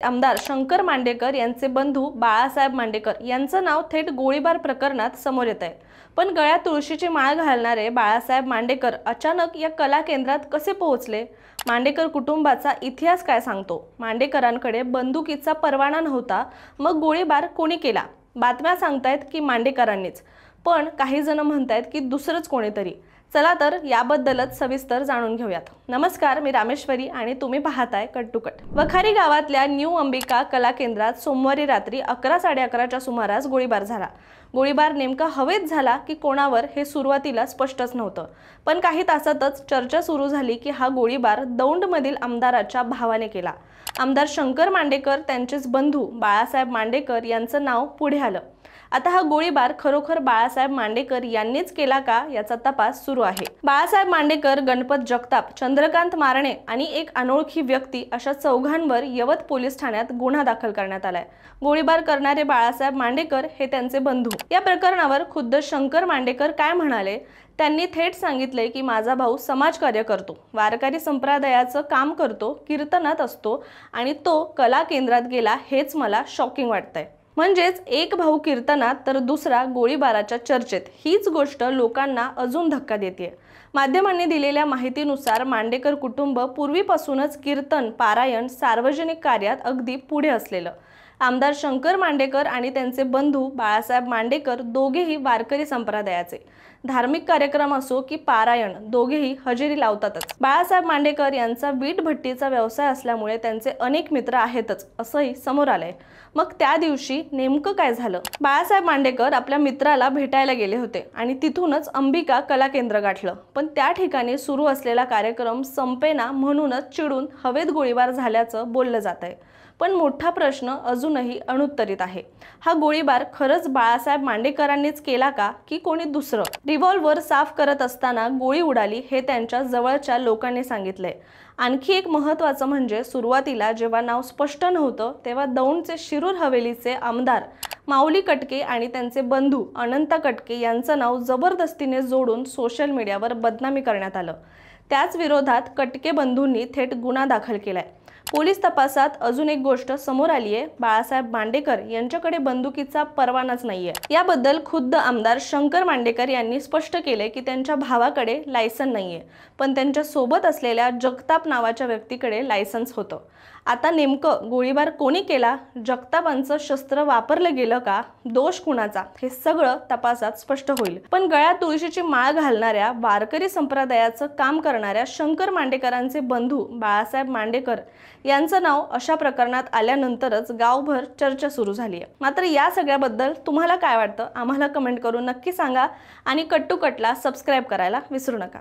आमदार शंकर मांडेकर यांचे बंधू बाळासाहेब मांडेकर यांचं नाव थेट गोळीबार प्रकरणात समोर येत आहे। पण गळ्यात तुळशीची माळ घालणारे बाळासाहेब मांडेकर अचानक या कला केंद्रात कसे पोहोचले? मांडेकर कुटुंबाचा इतिहास काय सांगतो? मांडेकरांकडे बंदुकीचा परवाना नव्हता, मग गोळीबार कोणी केला? बातम्या सांगतायत की मांडेकरांनीच, पण काही जण म्हणतायत की दुसरंच कोणीतरी। चला तर याबद्दलच सविस्तर जाणून घेऊयात। नमस्कार, मी रामेश्वरी आणि तुम्ही पाहताय कट टू कट। वखारी गावातल्या न्यू अंबिका कला केंद्रात सोमवारी रात्री 11:11च्या सुमारास गोळीबार झाला। गोळीबार नेमका हवेत झाला की कोणावर हे सुरुवातीला स्पष्टच नव्हतं, पण काही तासातच चर्चा सुरू झाली की हा गोळीबार दौंडमधील आमदाराच्या भावाने केला। आमदार शंकर मांडेकर त्यांचेच बंधू बाळासाहेब मांडेकर यांचं नाव पुढे आलं। आता हा गोळीबार खरोखर बाळासाहेब मांडेकर यांनीच केला का याचा तपास सुरू आहे। बाळासाहेब मांडेकर, गणपत जगताप, चंद्रकांत मारणे आणि एक अनोळखी व्यक्ती अशा चौघांवर यवत पोलीस ठाण्यात गुन्हा दाखल करण्यात आलाय। गोळीबार करणारे बाळासाहेब मांडेकर हे त्यांचे बंधू। या प्रकरणावर खुद्द शंकर मांडेकर काय म्हणाले? त्यांनी थेट सांगितले की माझा भाऊ समाजकार्य करतो, वारकरी संप्रदायाचं काम करतो, कीर्तनात असतो आणि तो कला केंद्रात गेला हेच मला शॉकिंग वाटतंय। म्हणजेच एक भाऊ कीर्तनात तर दुसरा गोळीबाराच्या चर्चेत। हीच गोष्ट लोकांना अजून धक्का देते। माध्यमांनी दिलेल्या माहितीनुसार मांडेकर कुटुंब पूर्वीपासूनच कीर्तन, पारायण, सार्वजनिक कार्यात अगदी पुढे असलेलं। आमदार शंकर मांडेकर आणि त्यांचे बंधू बाळासाहेब मांडेकर दोघेही वारकरी संप्रदायाचे। धार्मिक कार्यक्रम असो की पारायण, दोघेही हजेरी लावतातच। बाळासाहेब मांडेकर यांचा वीट भट्टीचा व्यवसाय असल्यामुळे त्यांचे अनेक मित्र आहेतच असंही समोर आलंय। मग त्या दिवशी नेमकं काय झालं? बाळासाहेब मांडेकर आपल्या मित्राला भेटायला गेले होते आणि तिथूनच अंबिका कला केंद्र गाठलं, पण त्या ठिकाणी सुरू असलेला कार्यक्रम संपेना म्हणूनच चिडून हवेत गोळीबार झाल्याचं बोललं जात आहे। पण मोठा प्रश्न अजूनही अनुत्तरित आहे। हा गोळीबार खरंच बाळासाहेब मांडेकरांनीच केला का की कोणी दुसरं? रिव्हॉल्वर साफ करत असताना गोळी उडाली हे त्यांच्या जवळच्या लोकांनी सांगितले। आणखी एक महत्त्वाचं म्हणजे सुरुवातीला जेव्हा नाव स्पष्ट नव्हतं तेव्हा दौंडचे शिरूर हवेलीचे आमदार माऊली कटके आणि त्यांचे बंधू अनंत कटके यांचं नाव जबरदस्तीने जोडून सोशल मीडियावर बदनामी करण्यात आलं। त्याच विरोधात कटके बंधूंनी थेट गुन्हा दाखल केलाय। पोलीस तपासात अजून एक गोष्ट समोर आली आहे, बाळासाहेब मांडेकर यांच्याकडे बंदुकीचा परवानाच नाहीये। याबद्दल खुद्द आमदार शंकर मांडेकर यांनी स्पष्ट केले की त्यांच्या भावाकडे लायसन नाहीये, पण त्यांच्या सोबत असलेल्या जगताप नावाच्या व्यक्तीकडे लायसन्स होतं। आता नेमकं गोळीबार कोणी केला? जगतापांचं शस्त्र वापरलं गेलं का? दोष कुणाचा? हे सगळं तपासात स्पष्ट होईल। पण गळ्यात तुळशीची माळ घालणाऱ्या, वारकरी संप्रदायाचं काम करणाऱ्या शंकर मांडेकरांचे बंधू बाळासाहेब मांडेकर यांचं नाव अशा प्रकरणात आल्यानंतरच गावभर चर्चा सुरू झाली आहे। मात्र या सगळ्याबद्दल तुम्हाला काय वाटतं? आम्हाला कमेंट करून नक्की सांगा आणि कट टू कटला सबस्क्राईब करायला विसरू नका।